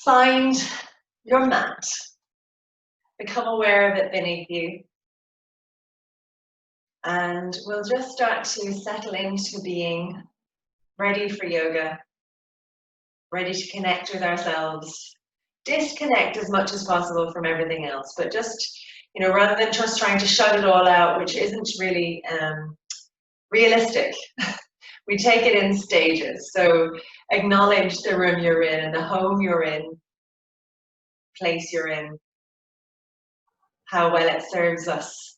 Find your mat. Become aware of it beneath you. And we'll just start to settle into being ready for yoga, ready to connect with ourselves, disconnect as much as possible from everything else, but just, rather than just trying to shut it all out, which isn't really realistic. We take it in stages. So acknowledge the room you're in and the home you're in, place you're in, how well it serves us.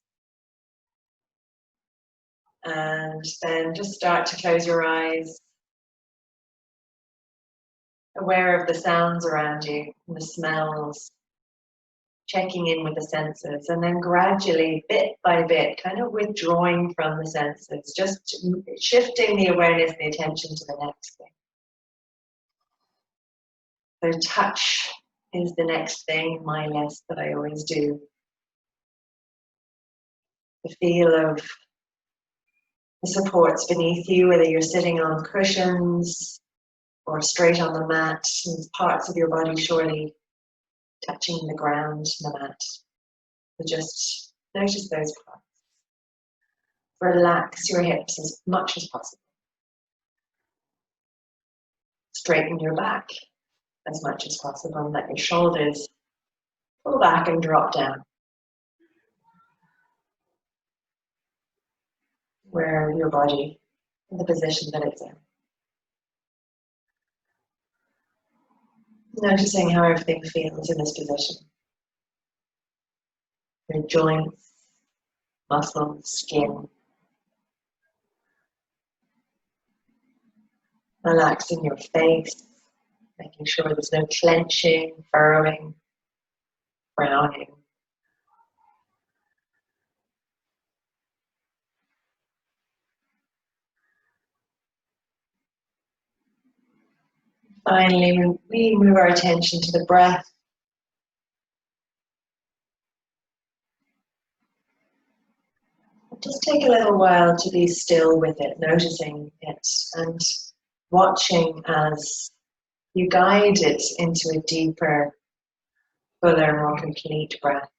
And then just start to close your eyes, aware of the sounds around you and the smells, checking in with the senses, and then gradually, bit by bit, kind of withdrawing from the senses, just shifting the awareness and the attention to the next thing. So touch is the next thing in my list that I always do. The feel of the supports beneath you, whether you're sitting on cushions or straight on the mat, and parts of your body surely touching the ground, the mat. So just notice those parts. Relax your hips as much as possible. Straighten your back as much as possible and let your shoulders pull back and drop down. Where your body in the position that it's in. Noticing how everything feels in this position. Your joints, muscles, skin. Relaxing your face, making sure there's no clenching, furrowing, frowning. Finally, we move our attention to the breath. Just take a little while to be still with it, noticing it and watching as you guide it into a deeper, fuller, more complete breath.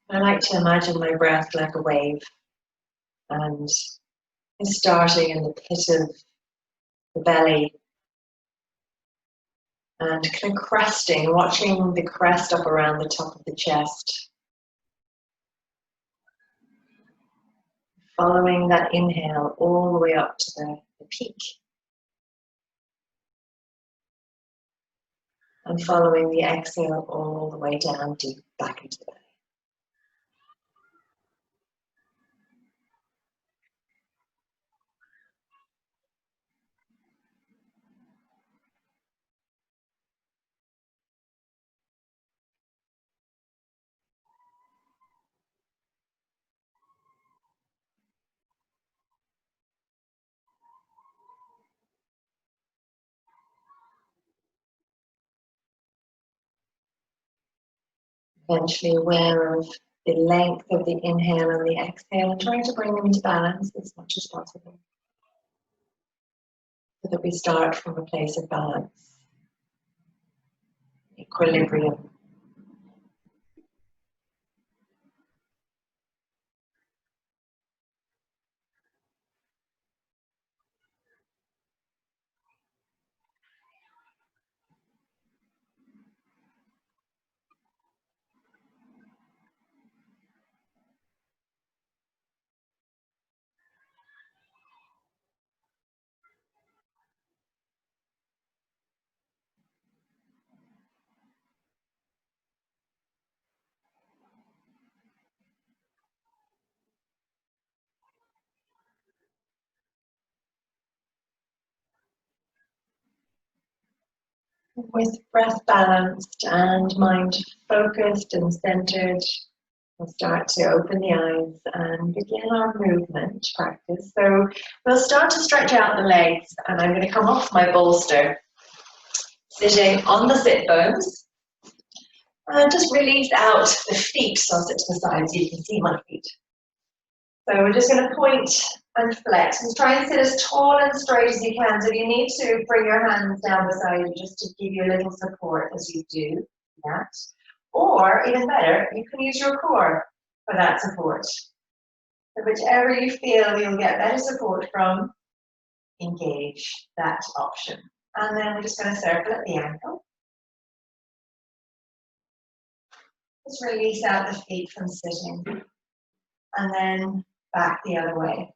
I like to imagine my breath like a wave, and it's starting in the pit of the belly and kind of cresting, watching the crest up around the top of the chest. Following that inhale all the way up to the peak. And following the exhale all the way down deep back into the belly. Eventually aware of the length of the inhale and the exhale and trying to bring them into balance as much as possible. So that we start from a place of balance, equilibrium. With breath balanced and mind focused and centered, we'll start to open the eyes and begin our movement practice. So we'll start to stretch out the legs, and I'm going to come off my bolster, sitting on the sit bones, and just release out the feet. So I'll sit to the side so you can see my feet. So we're just going to point and flex and try and sit as tall and straight as you can. So if you need to, bring your hands down beside you just to give you a little support as you do that. Or even better, you can use your core for that support. So whichever you feel you'll get better support from, engage that option. And then we're just going to circle at the ankle. Just release out the feet from sitting. And then back the other way.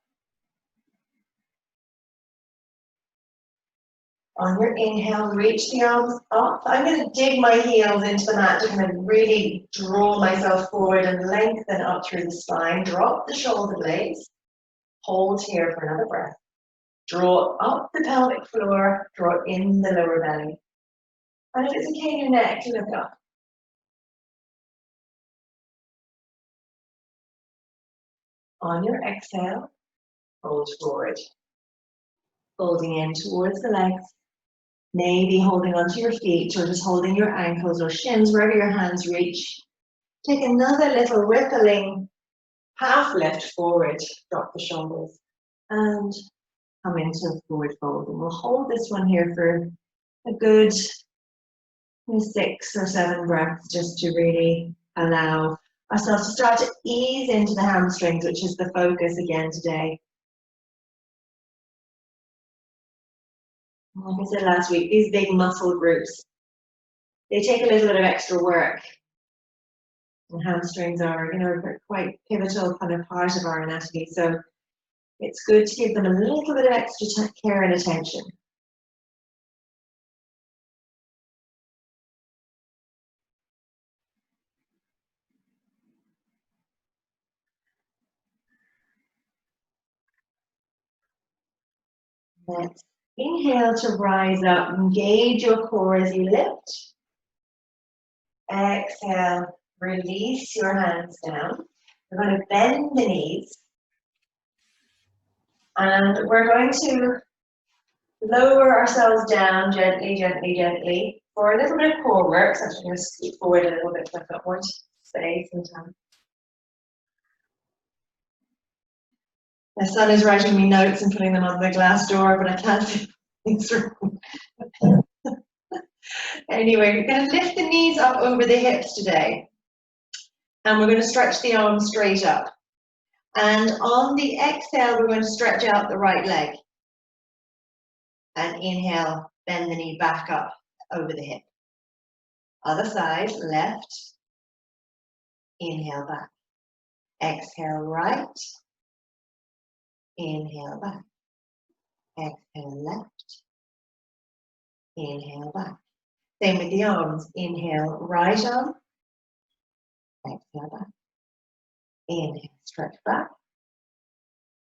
On your inhale, reach the arms up. I'm going to dig my heels into the mat to kind of really draw myself forward and lengthen up through the spine. Drop the shoulder blades. Hold here for another breath. Draw up the pelvic floor. Draw in the lower belly. And if it's okay in your neck, look up. On your exhale, fold forward. Folding in towards the legs. Maybe holding onto your feet or just holding your ankles or shins, wherever your hands reach. Take another little rippling half lift forward, drop the shoulders, and come into forward fold. And we'll hold this one here for a good 6 or 7 breaths, just to really allow ourselves to start to ease into the hamstrings, which is the focus again today. Like I said last week, these big muscle groups, they take a little bit of extra work. And hamstrings are, quite pivotal kind of part of our anatomy. So it's good to give them a little bit of extra care and attention. Let's inhale to rise up. Engage your core as you lift. Exhale, release your hands down. We're going to bend the knees. And we're going to lower ourselves down gently, gently, gently for a little bit of core work. So I'm just going to scoot forward a little bit so I've got more space and time. My son is writing me notes and putting them on the glass door, but I can't see things through. Anyway, we're going to lift the knees up over the hips today. And we're going to stretch the arms straight up. And on the exhale, we're going to stretch out the right leg. And inhale, bend the knee back up over the hip. Other side, left. Inhale back. Exhale right. Inhale back. Exhale left. Inhale back. Same with the arms. Inhale right arm. Exhale back. Inhale, stretch back.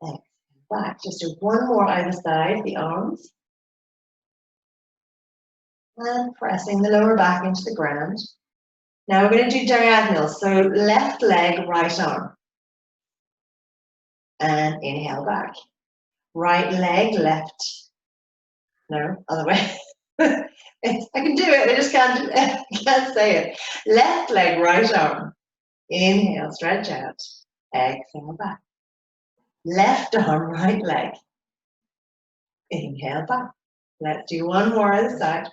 Exhale back. Just do one more either side, the arms. And pressing the lower back into the ground. Now we're going to do diagonals. So left leg, right arm. And inhale back. Right leg, left. No, other way. I can do it, I just can't say it. Left leg, right arm. Inhale, stretch out. Exhale back. Left arm, right leg. Inhale back. Let's do one more other side.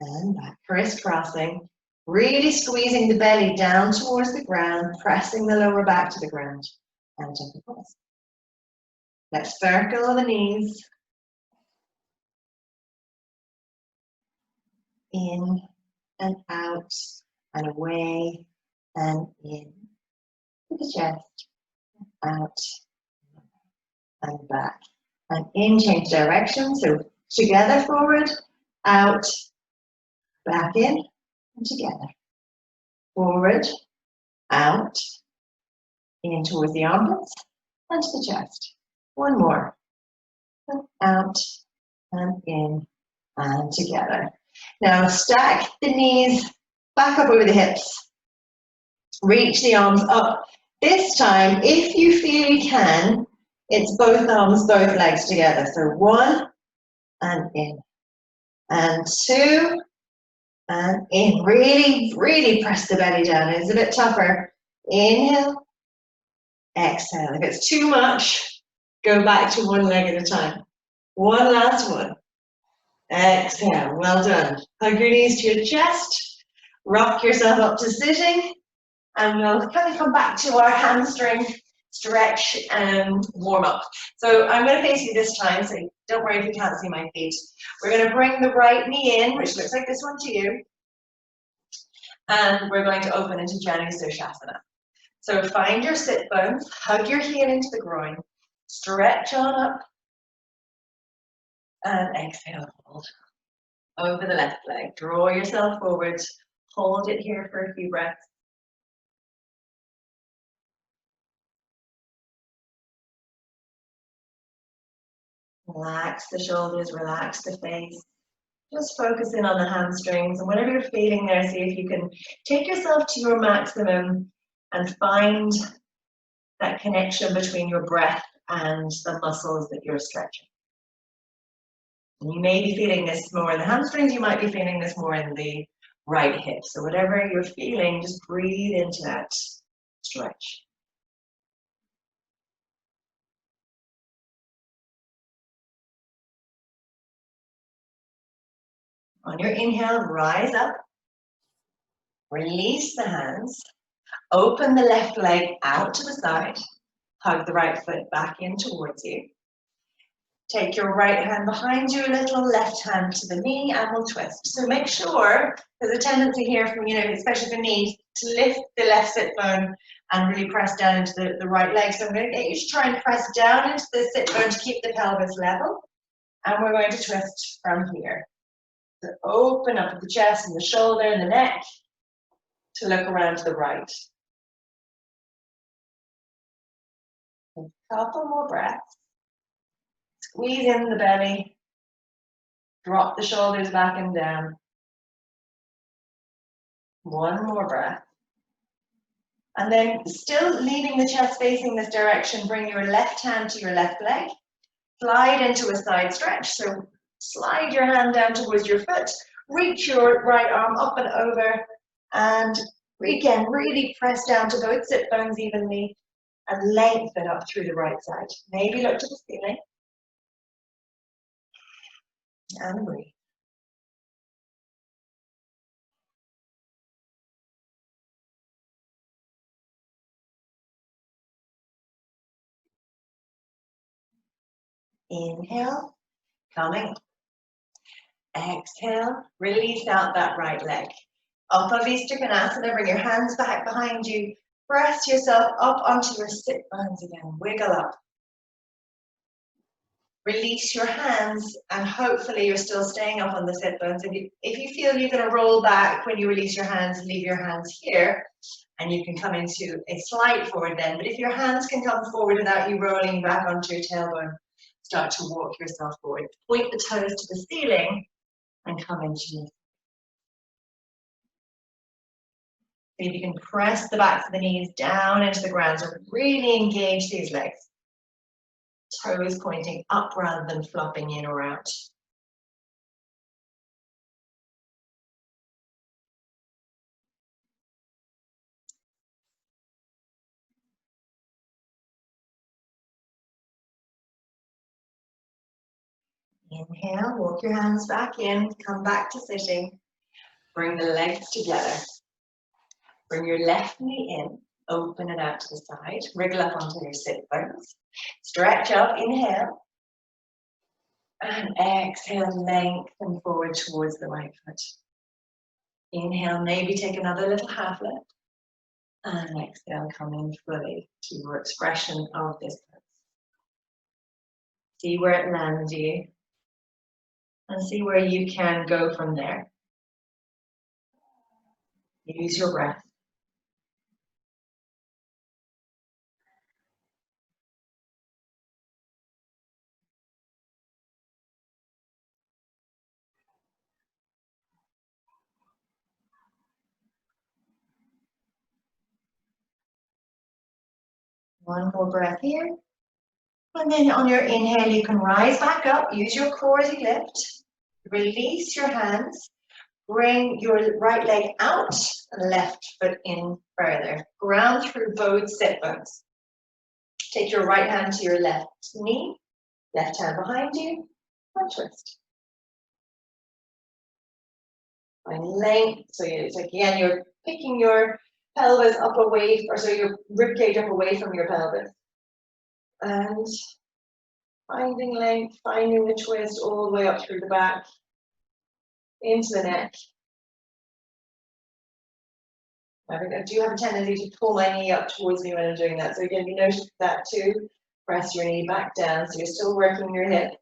And back, crisscrossing. Really squeezing the belly down towards the ground, pressing the lower back to the ground. And gentle pause. Let's circle the knees. In and out and away and in to the chest, out and back. And in, change direction. So together forward, out, back in, and together. Forward, out, in towards the armpits, and to the chest. One more. And out and in and together. Now stack the knees back up over the hips. Reach the arms up. This time, if you feel you can, it's both arms, both legs together. So 1 and in, and 2 and in. Really, really press the belly down. It's a bit tougher. Inhale, exhale. If it's too much, go back to one leg at a time. One last one. Exhale, well done. Hug your knees to your chest. Rock yourself up to sitting. And we'll kind of come back to our hamstring stretch and warm up. So I'm going to face you this time, so don't worry if you can't see my feet. We're going to bring the right knee in, which looks like this one to you. And we're going to open into Janu Sushasana. So find your sit bones, hug your heel into the groin, stretch on up, and exhale, hold. Over the left leg, draw yourself forward, hold it here for a few breaths. Relax the shoulders, relax the face. Just focus in on the hamstrings, and whatever you're feeling there, see if you can take yourself to your maximum and find that connection between your breath and the muscles that you're stretching. And you may be feeling this more in the hamstrings, you might be feeling this more in the right hip. So whatever you're feeling, just breathe into that stretch. On your inhale, rise up, release the hands, open the left leg out to the side, hug the right foot back in towards you. Take your right hand behind you a little, left hand to the knee, and we'll twist. So make sure, there's a tendency here from, especially for knees, to lift the left sit bone and really press down into the right leg. So I'm going to get you to try and press down into the sit bone to keep the pelvis level. And we're going to twist from here. So open up the chest and the shoulder and the neck to look around to the right. A couple more breaths. Squeeze in the belly. Drop the shoulders back and down. One more breath. And then still leaving the chest facing this direction, bring your left hand to your left leg. Slide into a side stretch. So slide your hand down towards your foot. Reach your right arm up and over. And again, really press down to both sit bones evenly and lengthen up through the right side. Maybe look to the ceiling. And breathe. Inhale, coming. Exhale, release out that right leg. Upper Konasana, bring your hands back behind you. Press yourself up onto your sit bones again. Wiggle up. Release your hands, and hopefully you're still staying up on the sit bones. If you feel you're going to roll back when you release your hands, leave your hands here, and you can come into a slight forward bend. But if your hands can come forward without you rolling back onto your tailbone, start to walk yourself forward. Point the toes to the ceiling and come into your. See if you can press the backs of the knees down into the ground. So really engage these legs. Toes pointing up rather than flopping in or out. Inhale, walk your hands back in, come back to sitting. Bring the legs together. Bring your left knee in, open it out to the side. Wriggle up onto your sit bones. Stretch up, inhale. And exhale, lengthen forward towards the right foot. Inhale, maybe take another little half lift. And exhale, come in fully to your expression of this pose. See where it lands you. And see where you can go from there. Use your breath. One more breath here. And then on your inhale, you can rise back up. Use your core as you lift. Release your hands. Bring your right leg out and left foot in further. Ground through both sit bones. Take your right hand to your left knee, left hand behind you, and twist. Find length. So it's like, again, you're picking your pelvis up away, or so your rib cage up away from your pelvis. And finding length, finding the twist all the way up through the back, into the neck. I do have a tendency to pull my knee up towards me when I'm doing that. So again, you notice that too. Press your knee back down, so you're still working your hip.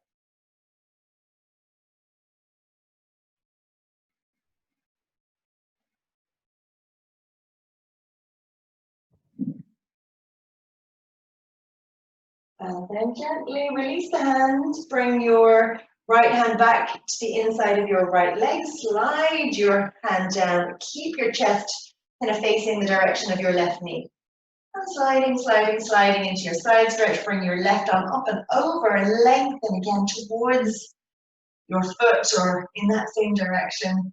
And then gently release the hands. Bring your right hand back to the inside of your right leg. Slide your hand down. Keep your chest kind of facing the direction of your left knee. And sliding, sliding, sliding into your side stretch. Bring your left arm up and over and lengthen again towards your foot or in that same direction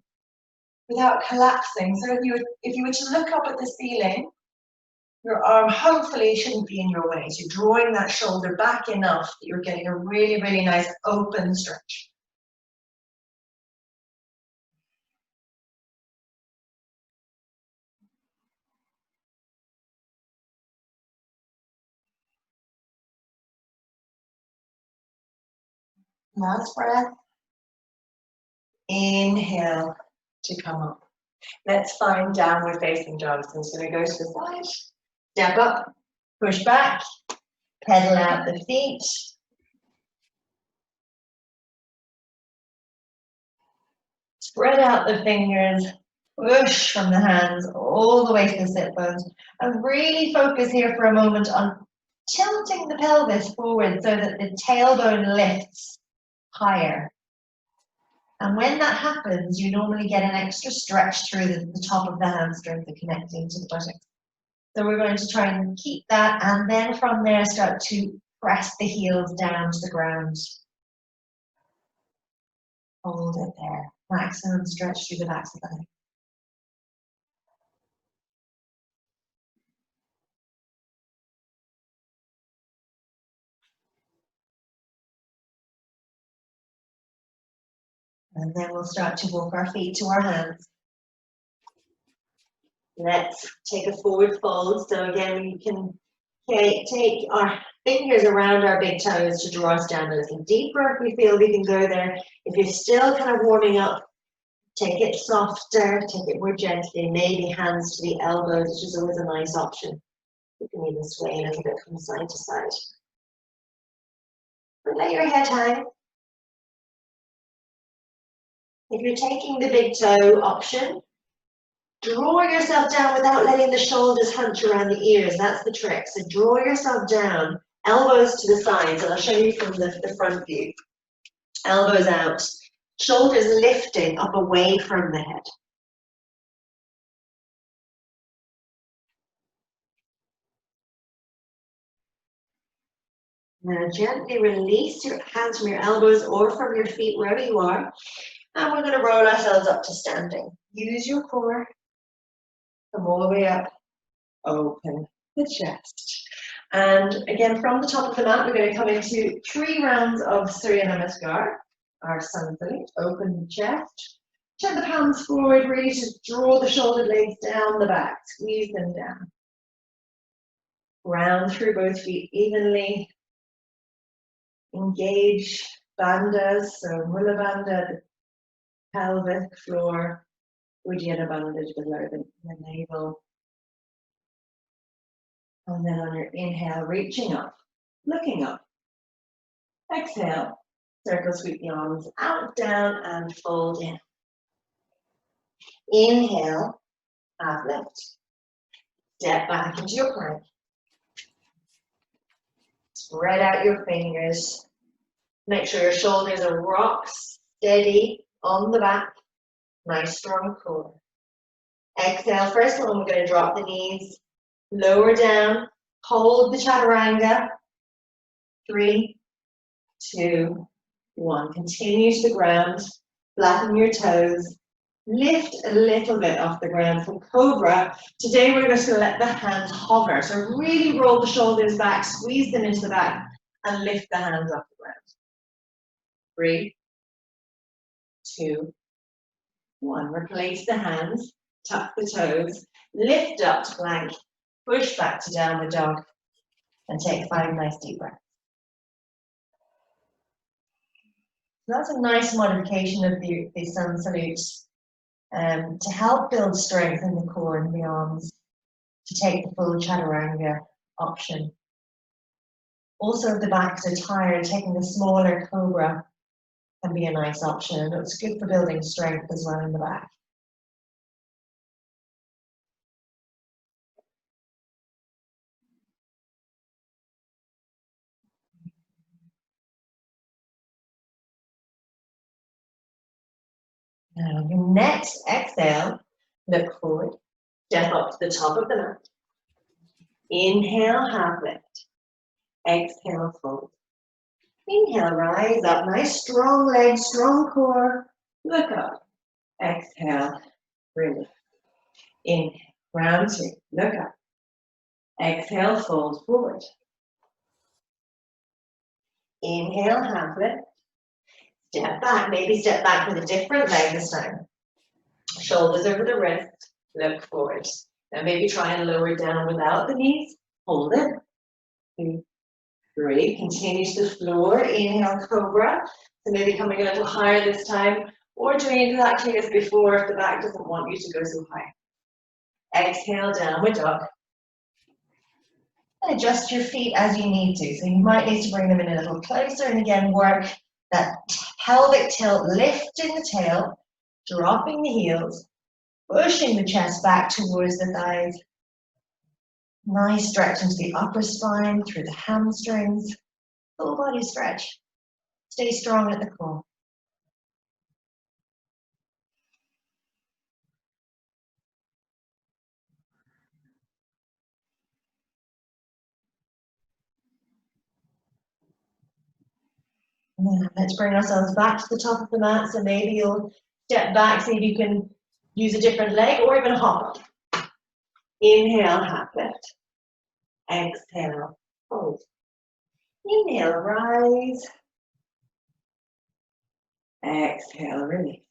without collapsing. So if you were to look up at the ceiling, your arm hopefully shouldn't be in your way. So you're drawing that shoulder back enough that you're getting a really, really nice open stretch. Last breath. Inhale to come up. Let's find downward facing dog. So I'm just going to go to the side, step up, push back, pedal out the feet. Spread out the fingers, push from the hands all the way to the sit bones. And really focus here for a moment on tilting the pelvis forward so that the tailbone lifts higher. And when that happens, you normally get an extra stretch through the top of the hamstrings and connecting to the buttocks. So we're going to try and keep that, and then from there start to press the heels down to the ground. Hold it there. Maximum stretch through the backs of the legs. And then we'll start to walk our feet to our hands. Let's take a forward fold. So again, we can take our fingers around our big toes to draw us down a little deeper if we feel we can go there. If you're still kind of warming up, take it softer, take it more gently, maybe hands to the elbows, which is always a nice option. You can even sway a little bit from side to side. But let your head hang. If you're taking the big toe option, draw yourself down without letting the shoulders hunch around the ears. That's the trick. So draw yourself down, elbows to the sides, and I'll show you from the front view. Elbows out, shoulders lifting up away from the head. Now gently release your hands from your elbows or from your feet, wherever you are. And we're going to roll ourselves up to standing. Use your core. Come all the way up. Open the chest. And again, from the top of the mat, we're going to come into 3 rounds of Surya Namaskar, our sun salute. Open the chest. Turn the palms forward, really just draw the shoulder blades down the back. Squeeze them down. Round through both feet evenly. Engage bandhas, so Mula Bandha, the pelvic floor, Uddiyana bandage below the navel. And then on your inhale, reaching up, looking up. Exhale, circle, sweep the arms out, down, and fold in. Inhale, half lift. Step back into your plank. Spread out your fingers. Make sure your shoulders are rock steady on the back. Nice strong core. Exhale, first one, we're going to drop the knees, lower down, Hold the chaturanga. 3, 2, 1. Continue to the ground. Flatten your toes. Lift a little bit off the ground for cobra. Today we're going to let the hands hover. So really roll the shoulders back, squeeze them into the back, and lift the hands off the ground. 3, 2, 1. Replace the hands, tuck the toes, lift up to plank, push back to downward dog, and take 5 nice deep breaths. That's a nice modification of the sun salute to help build strength in the core and the arms, to take the full chaturanga option. Also, if the backs are tired, taking the smaller cobra can be a nice option, and it's good for building strength as well in the back. Now, your next exhale, look forward, step up to the top of the mat. Inhale, half lift. Exhale, fold. Inhale, rise up. Nice strong legs, strong core. Look up. Exhale, release. Inhale, round 2. Look up. Exhale, fold forward. Inhale, half lift. Step back. Maybe step back with a different leg this time. Shoulders over the wrist. Look forward. Now maybe try and lower down without the knees. Hold it. 2, 3. Continue to the floor. Inhale, cobra. So maybe coming a little higher this time, or doing exactly as before if the back doesn't want you to go so high. Exhale, downward dog. And adjust your feet as you need to. So you might need to bring them in a little closer, and again work that pelvic tilt, lifting the tail, dropping the heels, pushing the chest back towards the thighs. Nice stretch into the upper spine, through the hamstrings. Full body stretch. Stay strong at the core. Now let's bring ourselves back to the top of the mat. So maybe you'll step back, see if you can use a different leg or even hop up. Inhale, half lift. Exhale, hold. Inhale, rise. Exhale, release.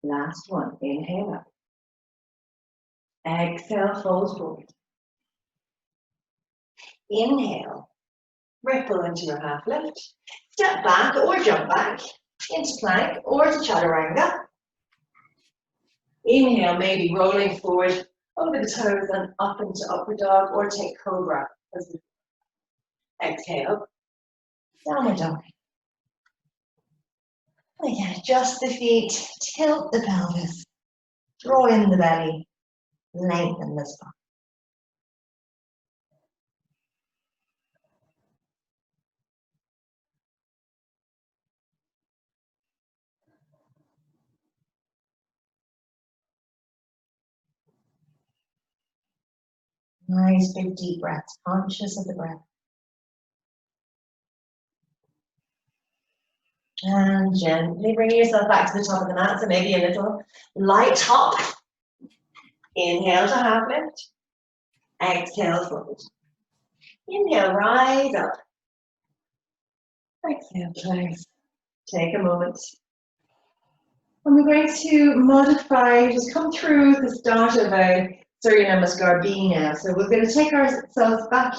Last one. Inhale up. Exhale, fold forward. Inhale, ripple into your half lift. Step back or jump back into plank or to chaturanga. Inhale, maybe rolling forward over the toes and up into upward dog, or take cobra. Exhale, downward dog. Again, adjust the feet, tilt the pelvis, draw in the belly, lengthen the spine. Nice big deep breaths, conscious of the breath. And gently bring yourself back to the top of the mat, so maybe a little light hop. Inhale to half lift. Exhale, fold. Inhale, rise up. Exhale, close. Take a moment. And we're going to modify, just come through the start of a Surya Namaskar B now. So we're going to take ourselves back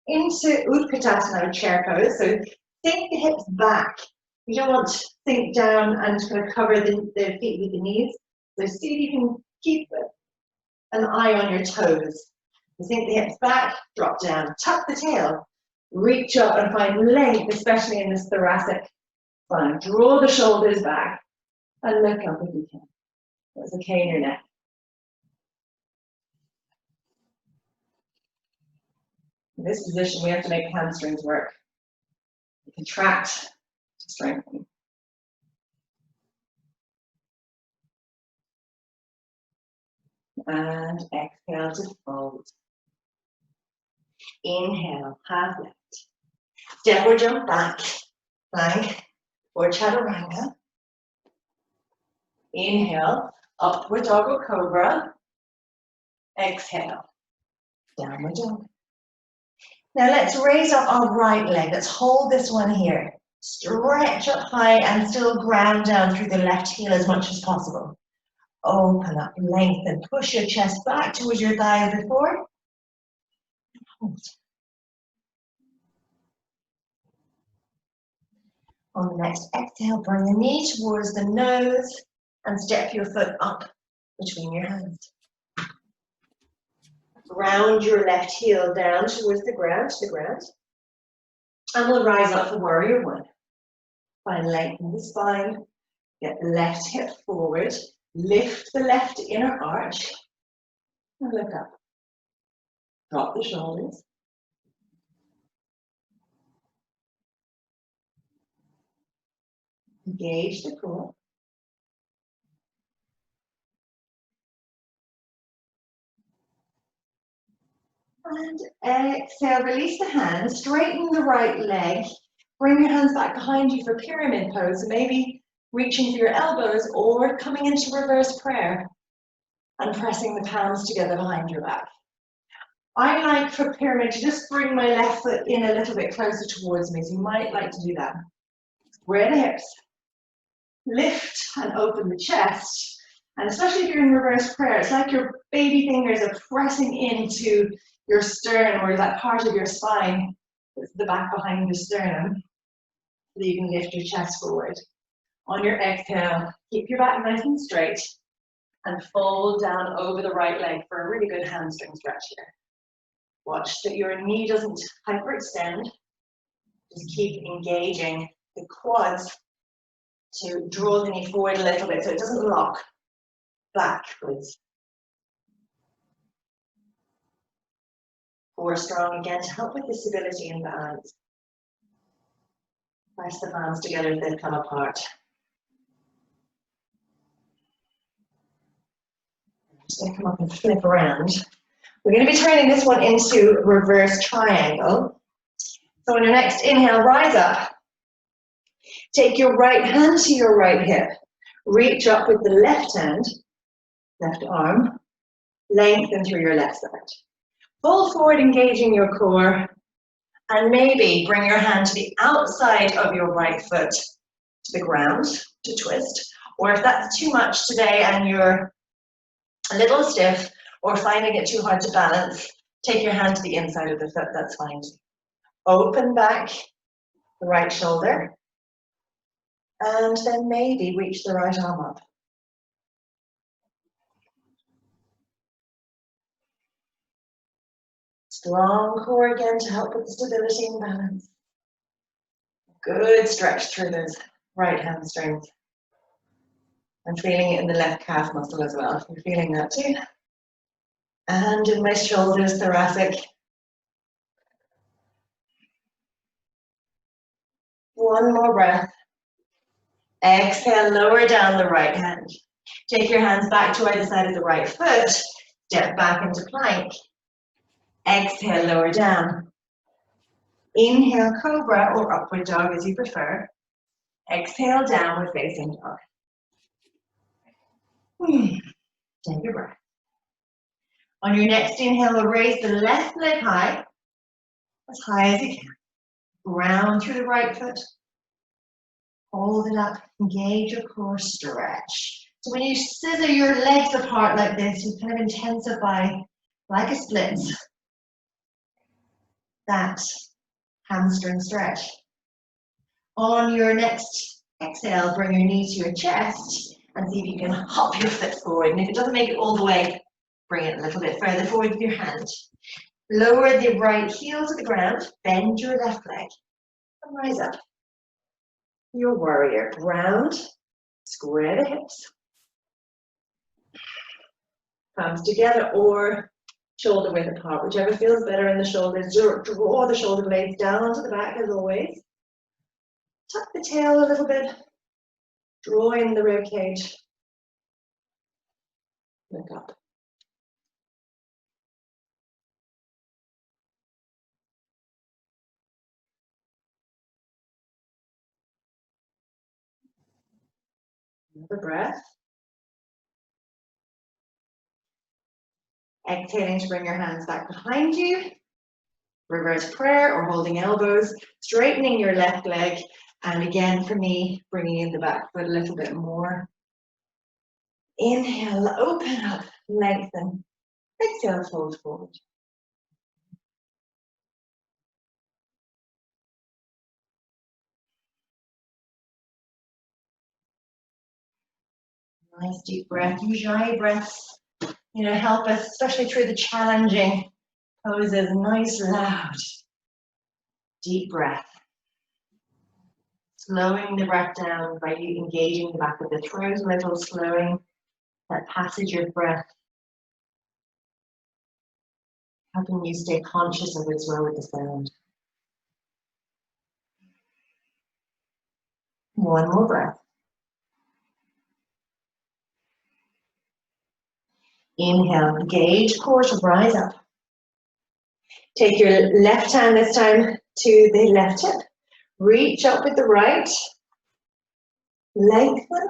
into Utkatasana, chair pose. So sink the hips back. You don't want to sink down and kind of cover the feet with the knees. So see if you can keep an eye on your toes. So sink the hips back, drop down, tuck the tail, reach up and find length, especially in this thoracic spine. Draw the shoulders back and look up if you can. There's okay in your neck. In this position, we have to make hamstrings work. Contract to strengthen. And exhale to fold. Inhale, half lift. Step or jump back, plank or chaturanga. Inhale, upward dog or cobra. Exhale, downward dog. Now let's raise up our right leg. Let's hold this one here. Stretch up high and still ground down through the left heel as much as possible. Open up, lengthen, push your chest back towards your thigh as before. Hold. On the next exhale, bring the knee towards the nose and step your foot up between your hands. Round your left heel down towards the ground, And we'll rise up for warrior one. Try and lengthen the spine. Get the left hip forward. Lift the left inner arch. And look up. Drop the shoulders. Engage the core. And exhale, release the hands, straighten the right leg. Bring your hands back behind you for pyramid pose. Maybe reaching for your elbows or coming into reverse prayer and pressing the palms together behind your back. I like for pyramid to just bring my left foot in a little bit closer towards me, so you might like to do that. Square the hips, lift and open the chest, and especially if you're in reverse prayer, it's like your baby fingers are pressing into your sternum or that part of your spine, it's the back behind the sternum, so that you can lift your chest forward. On your exhale, keep your back nice and straight and fold down over the right leg for a really good hamstring stretch here. Watch that your knee doesn't hyperextend. Just keep engaging the quads to draw the knee forward a little bit so it doesn't lock backwards. Core strong again to help with the stability and balance. Press the palms together as they come apart. Just going to come up and flip around. We're going to be turning this one into reverse triangle. So on your next inhale, rise up. Take your right hand to your right hip. Reach up with the left hand, left arm. Lengthen through your left side. Pull forward, engaging your core. And maybe bring your hand to the outside of your right foot to the ground to twist. Or if that's too much today and you're a little stiff or finding it too hard to balance, take your hand to the inside of the foot, that's fine. Open back the right shoulder. And then maybe reach the right arm up. Strong core again to help with the stability and balance. Good stretch through those right hamstrings. I'm feeling it in the left calf muscle as well. You're feeling that too. And in my shoulders, thoracic. One more breath. Exhale, lower down the right hand. Take your hands back to either side of the right foot. Step back into plank. Exhale, lower down. Inhale, cobra or upward dog as you prefer. Exhale, downward facing dog. Take your breath. On your next inhale, raise the left leg high, as high as you can. Ground through the right foot. Hold it up, engage your core, stretch. So when you scissor your legs apart like this, you kind of intensify, like a split, that hamstring stretch. On your next exhale, bring your knee to your chest and see if you can hop your foot forward. And if it doesn't make it all the way, bring it a little bit further forward with your hand. Lower the right heel to the ground, bend your left leg, and rise up. Your warrior, ground, square the hips. Palms together or shoulder width apart, whichever feels better in the shoulders. Draw the shoulder blades down onto the back as always. Tuck the tail a little bit. Draw in the rib cage. Look up. Another breath. Exhaling to bring your hands back behind you. Reverse prayer or holding elbows, straightening your left leg. And again, for me, bringing in the back foot a little bit more. Inhale, open up, lengthen. Exhale, fold forward. Nice deep breath. Ujjayi breaths, help us, especially through the challenging poses. Nice, loud, deep breath. Slowing the breath down by engaging the back of the throat a little, slowing that passage of breath, helping you stay conscious of as well with the sound. One more breath. Inhale, engage core to rise up. Take your left hand this time to the left hip. Reach up with the right. Lengthen.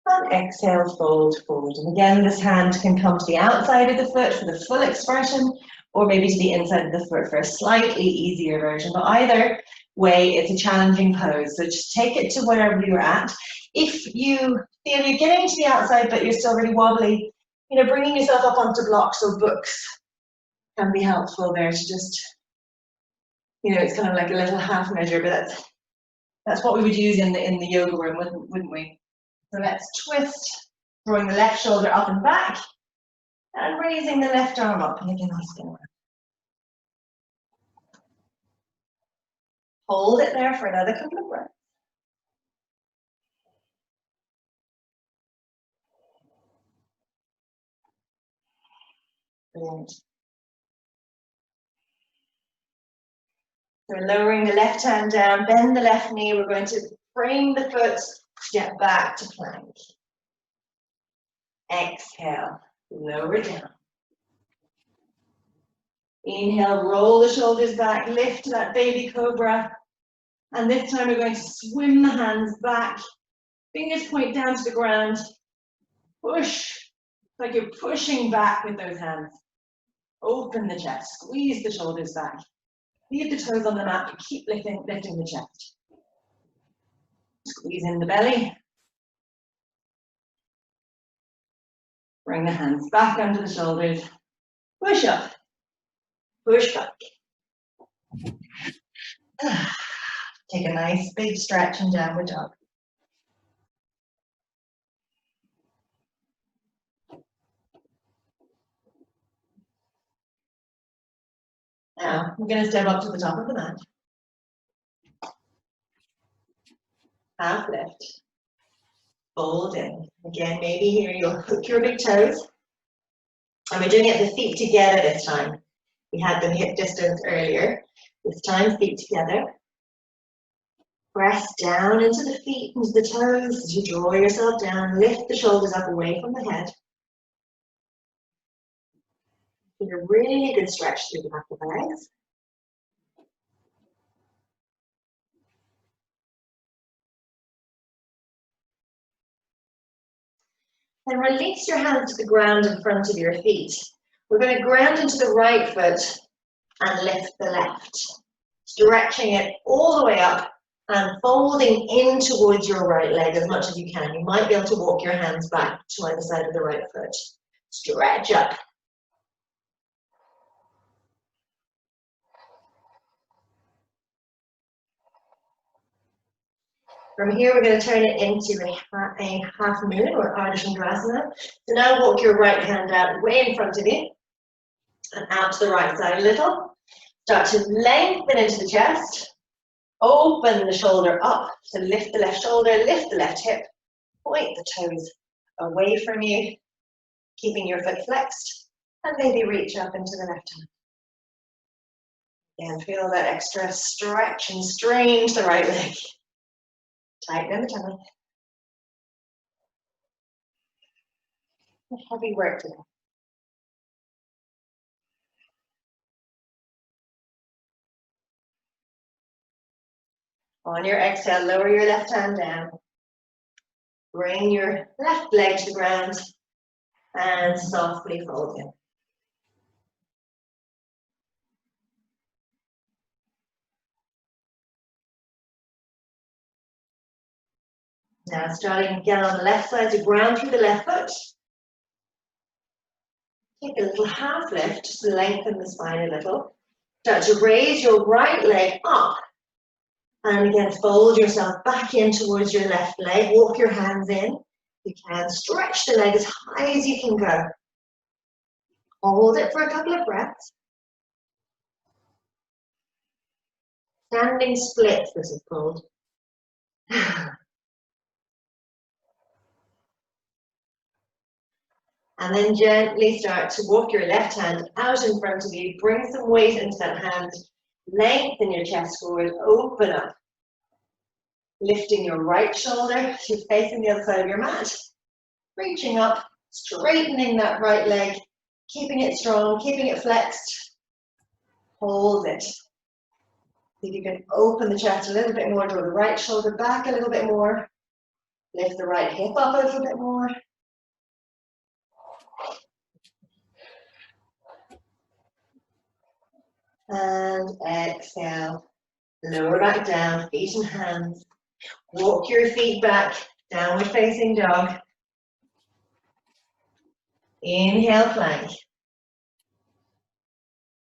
And exhale, fold forward. And again, this hand can come to the outside of the foot for the full expression, or maybe to the inside of the foot for a slightly easier version. But either way, it's a challenging pose. So just take it to wherever you're at. If you feel you're getting to the outside, but you're still really wobbly, bringing yourself up onto blocks or books can be helpful there to just, it's kind of like a little half measure, but that's what we would use in the yoga room, wouldn't we? So let's twist, drawing the left shoulder up and back, and raising the left arm up, and again, I'll spin around. Hold it there for another couple of breaths. Brilliant. So lowering the left hand down, bend the left knee. We're going to frame the foot, step back to plank. Exhale, lower down. Inhale, roll the shoulders back, lift that baby cobra. And this time we're going to swim the hands back. Fingers point down to the ground. Push, like you're pushing back with those hands. Open the chest, squeeze the shoulders back. Leave the toes on the mat, but keep lifting the chest. Squeeze in the belly. Bring the hands back under the shoulders. Push up, push back. Take a nice big stretch and downward dog. Now, we're going to step up to the top of the mat. Half lift. Fold in. Again, maybe here you'll hook your big toes. And we're doing it the feet together this time. We had them hip distance earlier. This time, feet together. Press down into the feet, into the toes as you draw yourself down. Lift the shoulders up away from the head. Get a really good stretch through the back of the legs. Then release your hands to the ground in front of your feet. We're going to ground into the right foot and lift the left. Stretching it all the way up and folding in towards your right leg as much as you can. You might be able to walk your hands back to either side of the right foot. Stretch up. From here, we're going to turn it into a half moon or Ardha Chandrasana. So now walk your right hand out way in front of you and out to the right side a little. Start to lengthen into the chest. Open the shoulder up to lift the left shoulder, lift the left hip. Point the toes away from you, keeping your foot flexed, and maybe reach up into the left hand. And feel that extra stretch and strain to the right leg. Tighten in the tummy. Heavy work today. On your exhale, lower your left hand down. Bring your left leg to the ground and softly fold in. Now starting again on the left side to ground through the left foot. Take a little half lift, just lengthen the spine a little. Start to raise your right leg up. And again, fold yourself back in towards your left leg. Walk your hands in. You can stretch the leg as high as you can go. Hold it for a couple of breaths. Standing splits, this is called. And then gently start to walk your left hand out in front of you. Bring some weight into that hand. Lengthen your chest forward. Open up. Lifting your right shoulder. You're facing the other side of your mat. Reaching up. Straightening that right leg. Keeping it strong. Keeping it flexed. Hold it. See if you can open the chest a little bit more. Draw the right shoulder back a little bit more. Lift the right hip up a little bit more. And exhale, lower back down, feet and hands. Walk your feet back, downward facing dog. Inhale, plank.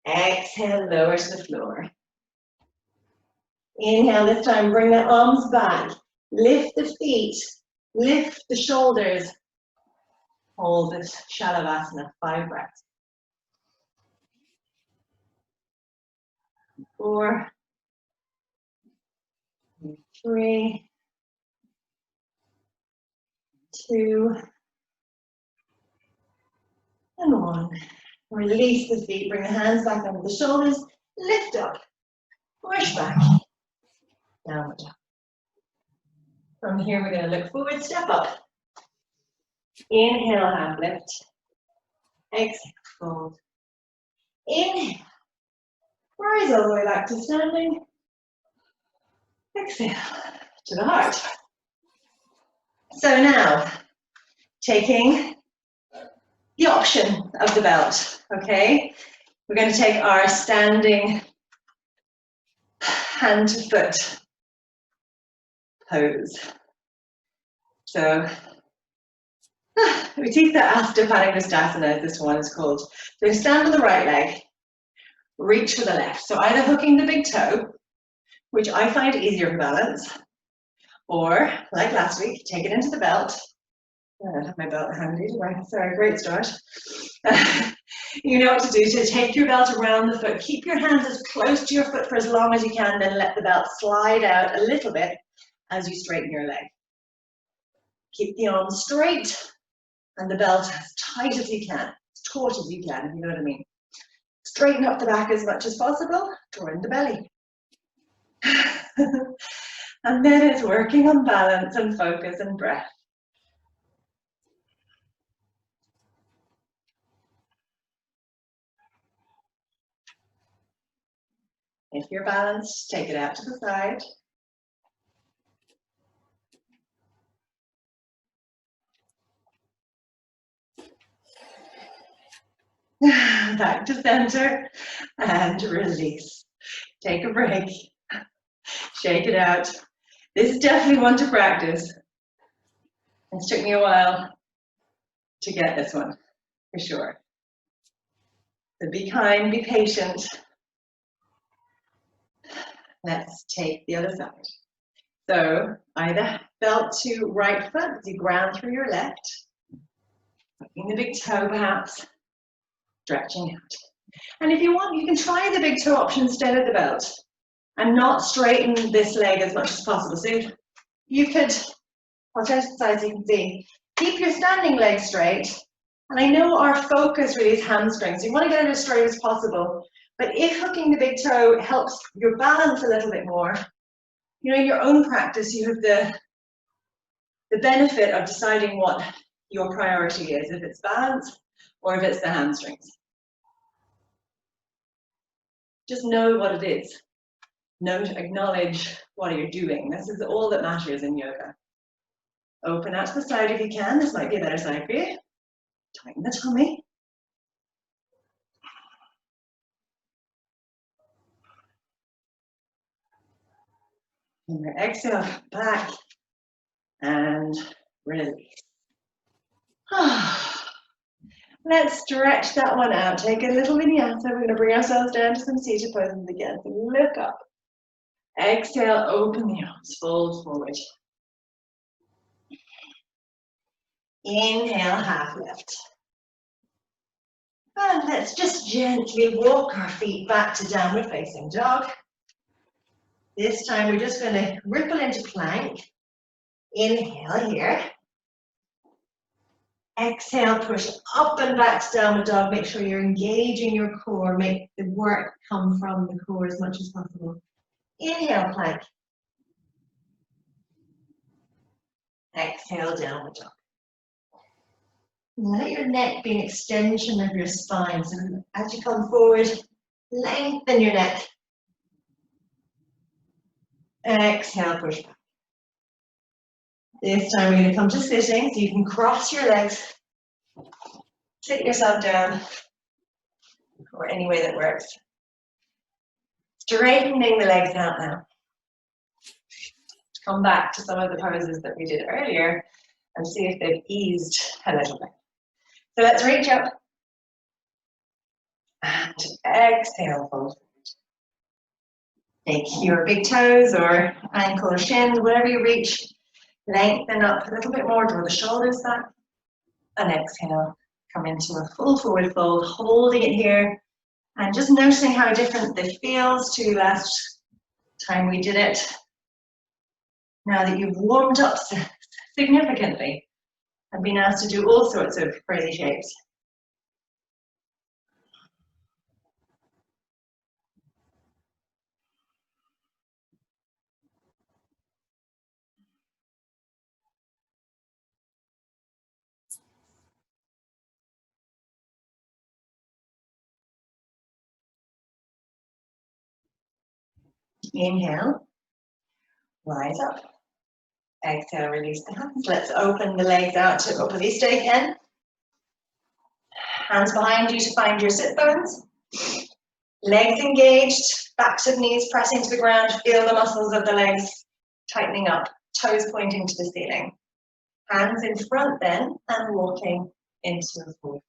Exhale, lower to the floor. Inhale, this time bring the arms back. Lift the feet, lift the shoulders. Hold this Shalavasana, 5 breaths. 4, 3, 2, and 1. Release the feet, bring the hands back under the shoulders, lift up, push back, downward dog. From here, we're going to look forward, step up. Inhale, half lift. Exhale, fold. Inhale, rise all the way back to standing. Exhale, to the heart. So now, taking the option of the belt, okay? We're going to take our standing hand to foot pose. So, Utthita Asta Padangusthasana, this one is called. So stand on the right leg, reach for the left. So either hooking the big toe, which I find easier for balance, or like last week, take it into the belt. I don't have my belt handy, sorry, great start. You know what to do, to take your belt around the foot. Keep your hands as close to your foot for as long as you can, then let the belt slide out a little bit as you straighten your leg. Keep the arms straight and the belt as tight as you can, as taut as you can, if you know what I mean. Straighten up the back as much as possible, draw in the belly. And then it's working on balance and focus and breath. If you're balanced, take it out to the side. Back to center and release. Take a break. Shake it out. This is definitely one to practice. It took me a while to get this one, for sure. So be kind, be patient. Let's take the other side. So either belt to right foot as you ground through your left, hooking the big toe perhaps, stretching out. And if you want, you can try the big toe option instead of the belt and not straighten this leg as much as possible. So you could, I'll change the sides so you can see, keep your standing leg straight. And I know our focus really is hamstrings, so you want to get it as straight as possible. But if hooking the big toe helps your balance a little bit more, you know, in your own practice, you have the benefit of deciding what your priority is, if it's balance or if it's the hamstrings. Just know what it is. Note, acknowledge what you're doing. This is all that matters in yoga. Open out to the side if you can. This might be a better side for you. Tighten the tummy. And your exhale, back and release. Let's stretch that one out. Take a little vinyasa. We're going to bring ourselves down to some seated poses again. So look up. Exhale, open the arms, fold forward. Inhale, half lift. And let's just gently walk our feet back to downward facing dog. This time we're just going to ripple into plank. Inhale here. Exhale, push up and back to downward dog. Make sure you're engaging your core. Make the work come from the core as much as possible. Inhale, plank. Exhale, downward dog. Let your neck be an extension of your spine. So as you come forward, lengthen your neck. Exhale, push back. This time we're going to come to sitting, so you can cross your legs, sit yourself down, or any way that works. Straightening the legs out now. Come back to some of the poses that we did earlier and see if they've eased a little bit. So let's reach up and exhale, fold. Take your big toes or ankle or shins, whatever you reach. Lengthen up a little bit more, draw the shoulders back, and exhale. Come into a full forward fold, holding it here, and just noticing how different this feels to last time we did it. Now that you've warmed up significantly and been asked to do all sorts of crazy shapes. Inhale, rise up. Exhale, release the hands. Let's open the legs out to Upavista again. Hands behind you to find your sit bones. Legs engaged, backs of knees pressing to the ground. Feel the muscles of the legs tightening up, toes pointing to the ceiling. Hands in front then, and walking into the forward.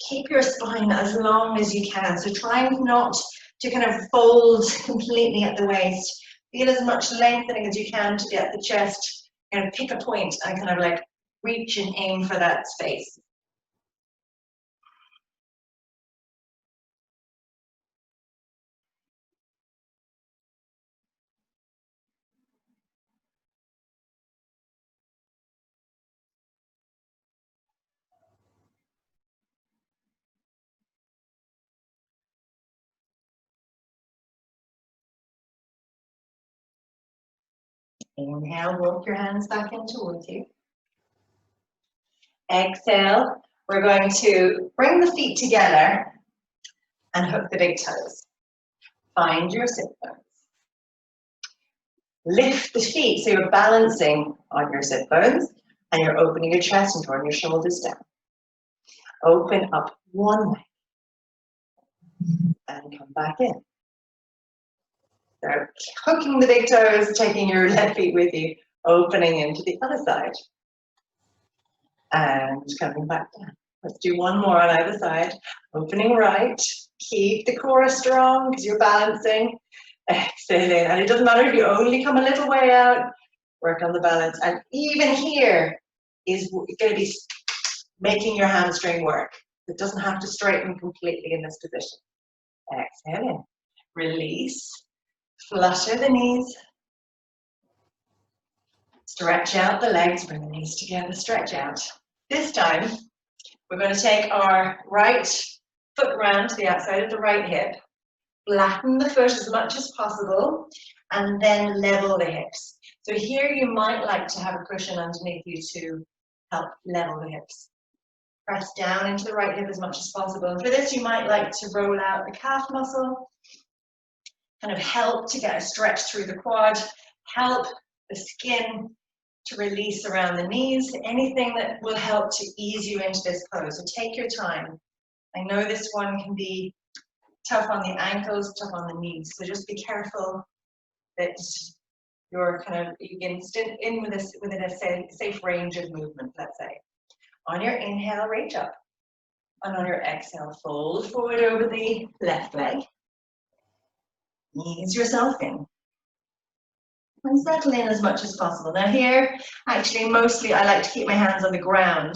Keep your spine as long as you can. So try not to kind of fold completely at the waist. Feel as much lengthening as you can to get the chest, kind of pick a point and kind of like reach and aim for that space. Inhale, walk your hands back in towards you. Exhale, we're going to bring the feet together and hook the big toes. Find your sit bones. Lift the feet so you're balancing on your sit bones and you're opening your chest and drawing your shoulders down. Open up one leg and come back in. So hooking the big toes, taking your left feet with you, opening into the other side. And coming back down. Let's do one more on either side. Opening right. Keep the core strong because you're balancing. Exhaling. And it doesn't matter if you only come a little way out. Work on the balance. And even here is going to be making your hamstring work. It doesn't have to straighten completely in this position. Exhaling. Release. Flutter the knees. Stretch out the legs. Bring the knees together. Stretch out. This time, we're going to take our right foot round to the outside of the right hip, flatten the foot as much as possible, and then level the hips. So here you might like to have a cushion underneath you to help level the hips. Press down into the right hip as much as possible. And for this, you might like to roll out the calf muscle, kind of help to get a stretch through the quad, help the skin to release around the knees, anything that will help to ease you into this pose. So take your time. I know this one can be tough on the ankles, tough on the knees. So just be careful that you're you can stay in within a safe range of movement, let's say. On your inhale, reach up. And on your exhale, fold forward over the left leg. Ease yourself in. And settle in as much as possible. Now here, actually, mostly I like to keep my hands on the ground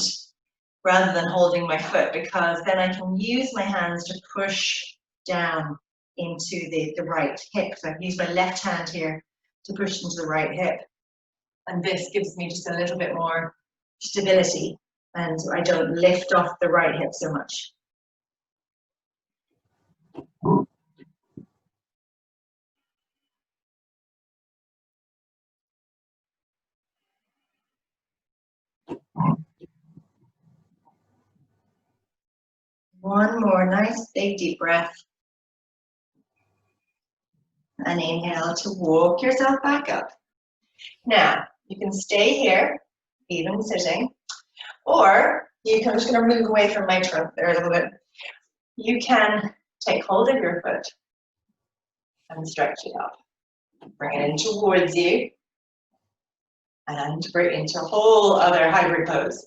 rather than holding my foot, because then I can use my hands to push down into the right hip. So I can use my left hand here to push into the right hip. And this gives me just a little bit more stability, and I don't lift off the right hip so much. One more nice big deep breath. And inhale to walk yourself back up. Now, you can stay here, even sitting, or you can, I'm just going to move away from my trunk there a little bit. You can take hold of your foot and stretch it up. Bring it in towards you and bring it into a whole other hybrid pose.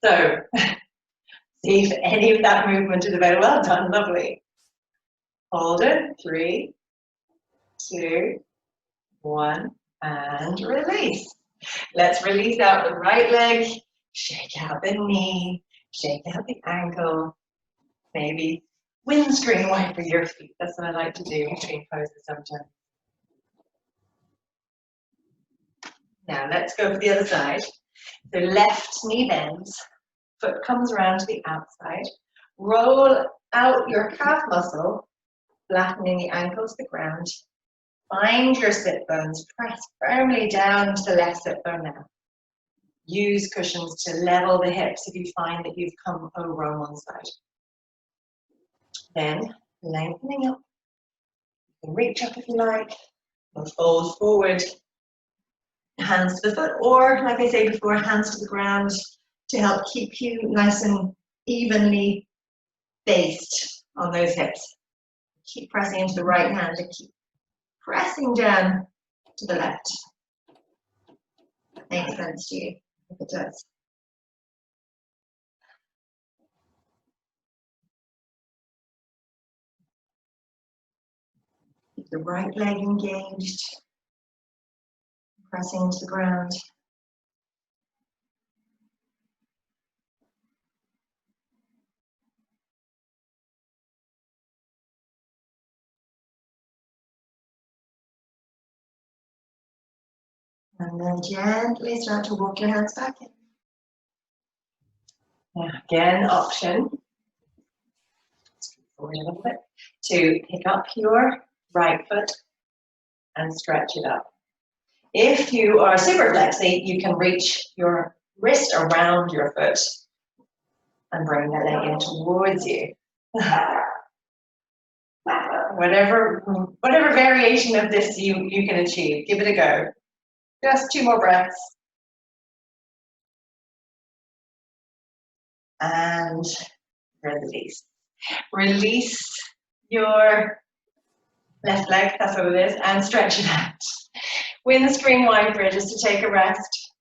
So, see if any of that movement is about. Well done, lovely. Hold it, 3, 2, 1, and release. Let's release out the right leg, shake out the knee, shake out the ankle, maybe windscreen wiper your feet. That's what I like to do between poses sometimes. Now let's go for the other side. So left knee bends, foot comes around to the outside, roll out your calf muscle, flattening the ankle to the ground. Find your sit bones, press firmly down to the left sit bone now. Use cushions to level the hips if you find that you've come over on one side. Then, lengthening up. You can reach up if you like, or fold forward, hands to the foot, or like I say before, hands to the ground to help keep you nice and evenly based on those hips. Keep pressing into the right hand and keep pressing down to the left. Makes sense to you? If it does. Keep the right leg engaged, pressing into the ground. And then gently start to walk your hands back in. Now again, option, forward a little bit, to pick up your right foot and stretch it up. If you are super flexy, you can reach your wrist around your foot and bring that leg in towards you. Whatever variation of this you can achieve, give it a go. Just 2 more breaths. And release. Release your left leg, that's what it is, and stretch it out. Windscreen wiper just to take a rest.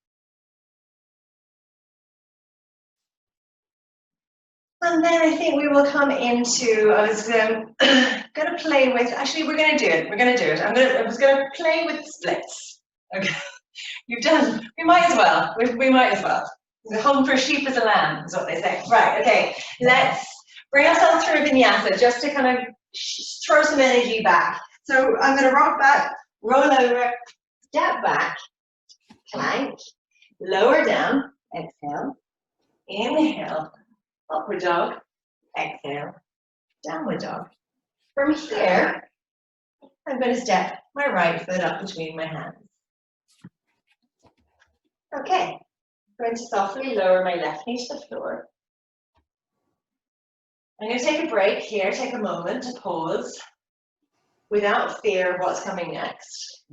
And then I think we will come into, I was going to play with, actually we're going to do it, I was going to play with splits. Okay, you've done, we might as well, we might as well. The home for sheep is a lamb, is what they say. Right, okay, let's bring ourselves through a vinyasa just to kind of throw some energy back. So I'm going to rock back, roll over, step back, plank, lower down, exhale, inhale, upward dog, exhale, downward dog. From here, I'm going to step my right foot up between my hands. Okay, I'm going to softly lower my left knee to the floor. I'm going to take a break here, take a moment to pause without fear of what's coming next.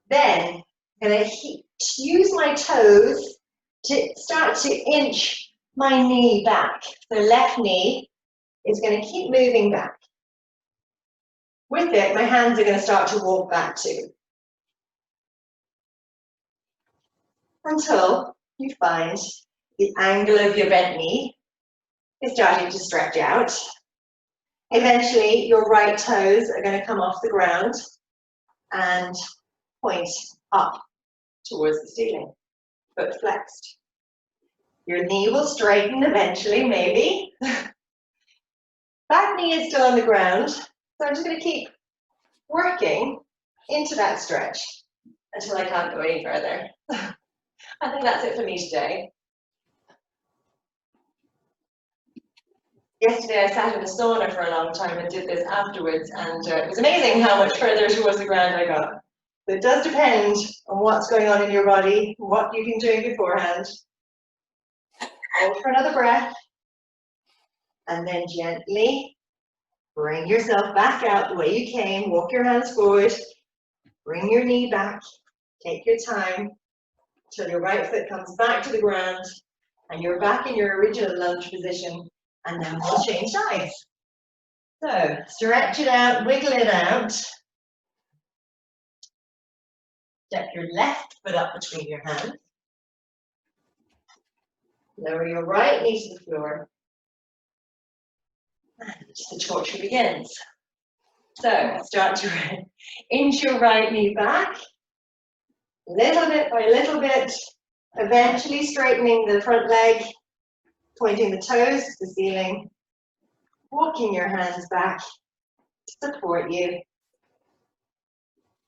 Then I'm going to use my toes to start to inch my knee back. So left knee is going to keep moving back. With it, my hands are going to start to walk back too. Until you find the angle of your bent knee is starting to stretch out. Eventually, your right toes are going to come off the ground and point up towards the ceiling, foot flexed. Your knee will straighten eventually, maybe. Back knee is still on the ground, so I'm just going to keep working into that stretch until I can't go any further. I think that's it for me today. Yesterday I sat in a sauna for a long time and did this afterwards, and it was amazing how much further towards the ground I got. But it does depend on what's going on in your body, what you've been doing beforehand. Hold for another breath, and then gently bring yourself back out the way you came. Walk your hands forward, bring your knee back, take your time until your right foot comes back to the ground and you're back in your original lunge position, and then we'll change sides. So stretch it out, wiggle it out. Step your left foot up between your hands. Lower your right knee to the floor. And the torture begins. So start to inch your right knee back, little bit by little bit, eventually straightening the front leg, pointing the toes to the ceiling, walking your hands back to support you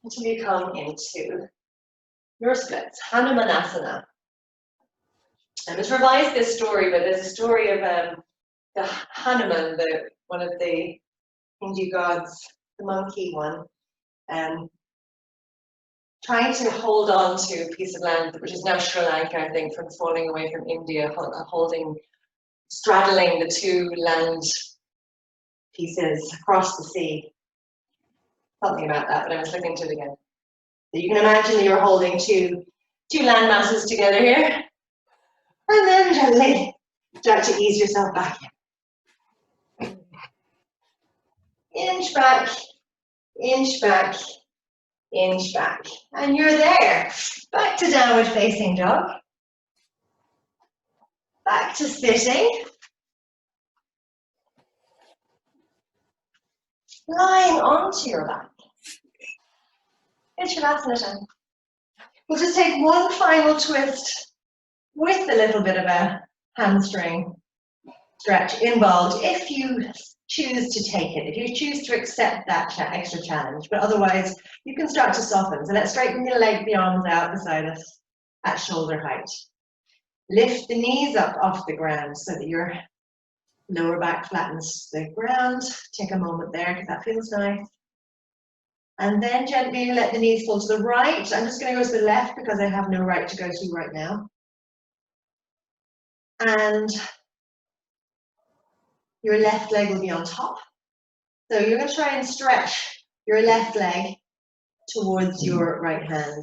until you come into your splits, Hanumanasana. I must revise this story, but there's a story of the Hanuman, one of the Hindu gods, the monkey one, trying to hold on to a piece of land, which is now Sri Lanka, I think, from falling away from India, straddling the two land pieces across the sea. Something about that, but I must look into it again. So you can imagine that you're holding two land masses together here. And then gently start to ease yourself back in. Inch back, inch back, inch back. And you're there. Back to downward facing dog. Back to sitting. Lying onto your back. It's Shavasana time. We'll just take one final twist with a little bit of a hamstring stretch involved if you choose to take it, if you choose to accept that extra challenge. But otherwise, you can start to soften. So let's straighten the leg, the arms out beside us at shoulder height. Lift the knees up off the ground so that your lower back flattens the ground. Take a moment there because that feels nice. And then gently let the knees fall to the right. I'm just going to go to the left because I have no right to go to right now. And your left leg will be on top. So you're going to try and stretch your left leg towards your right hand.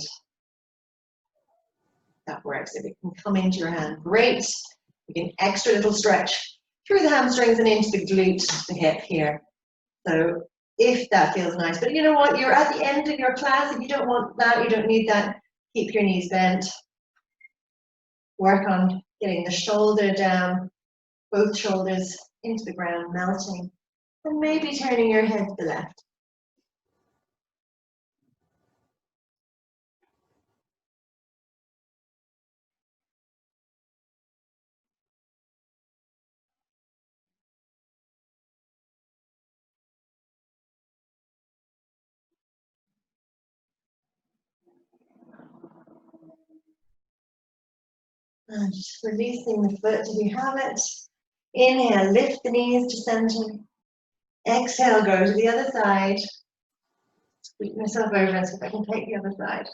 That works. If it can come into your hand, great. You can extra little stretch through the hamstrings and into the glute, the hip here. So if that feels nice, but you know what, you're at the end of your class. If you don't want that, you don't need that, keep your knees bent. Work on getting the shoulder down, both shoulders into the ground, melting, and maybe turning your head to the left. And just releasing the foot if you have it. Inhale, lift the knees to center. Exhale, go to the other side. Squeeze myself over and see if I can take the other side.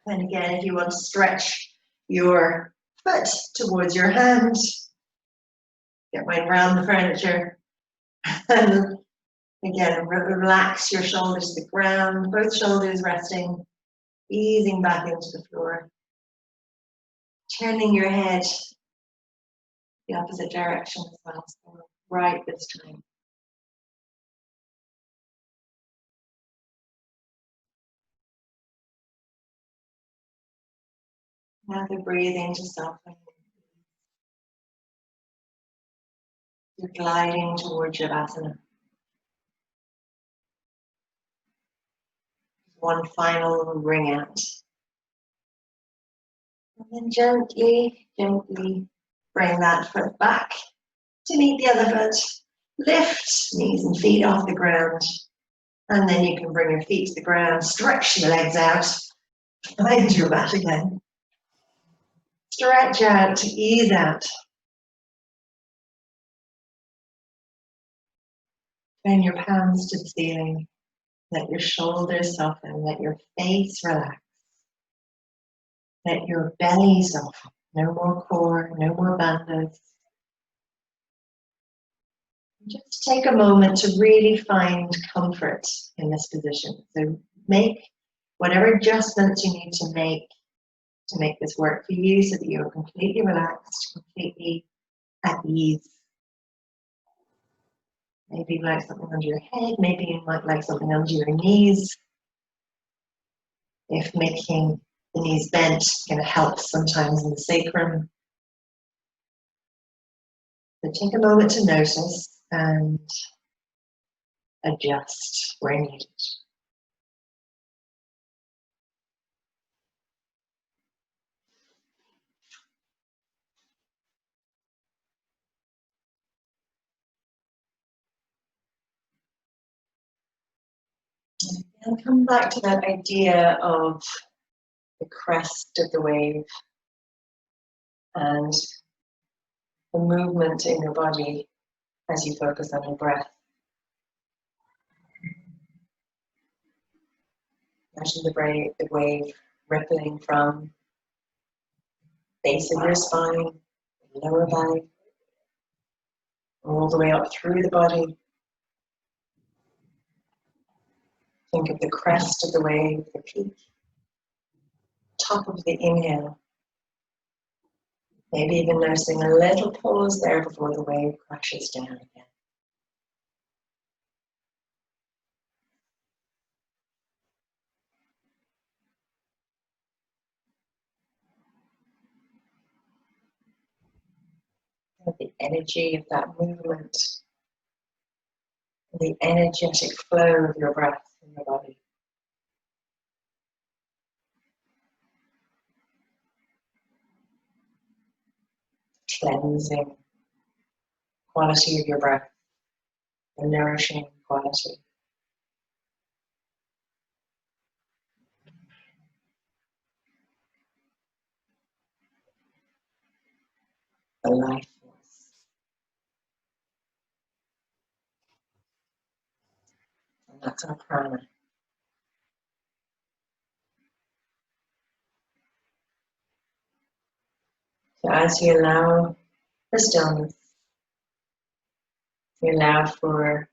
And again, if you want to stretch your foot towards your hand, get mine around the furniture and Again, relax your shoulders to the ground, both shoulders resting, easing back into the floor. Turning your head the opposite direction as well, so right this time. Now the breathing to soften. You're gliding towards Shavasana. One final ring out. And then gently, gently bring that foot back to meet the other foot. Lift knees and feet off the ground. And then you can bring your feet to the ground, stretch your legs out. Find your mat again. Stretch out, ease out. Turn your palms to the ceiling. Let your shoulders soften. Let your face relax. Let your belly soften. No more core, no more bandhas. Just take a moment to really find comfort in this position. So make whatever adjustments you need to make this work for you so that you're completely relaxed, completely at ease. Maybe you like something under your head, maybe you might like something under your knees. If making the knees bent can help sometimes in the sacrum. So take a moment to notice and adjust where needed. And come back to that idea of the crest of the wave and the movement in your body as you focus on your breath. Imagine the wave rippling from base of your spine, lower belly, all the way up through the body. Think of the crest of the wave, the peak, top of the inhale. Maybe even noticing a little pause there before the wave crashes down again. The energy of that movement, the energetic flow of your breath in your body. Cleansing quality of your breath, the nourishing quality. The life force. And that's our prana. So as you allow for stillness, you allow for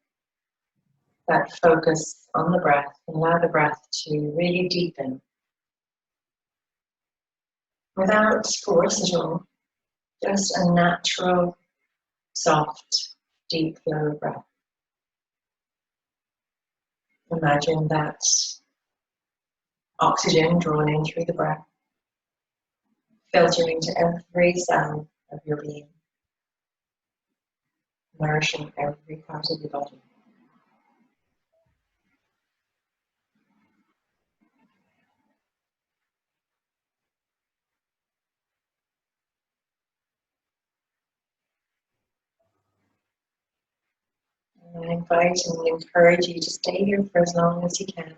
that focus on the breath, allow the breath to really deepen without force at all, just a natural, soft, deep flow of breath. Imagine that oxygen drawn in through the breath, filtering to every cell of your being, nourishing every part of your body. And I invite and encourage you to stay here for as long as you can.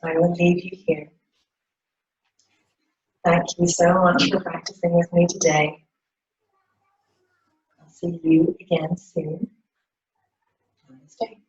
I will leave you here. Thank you so much for practicing with me today. I'll see you again soon. Namaste.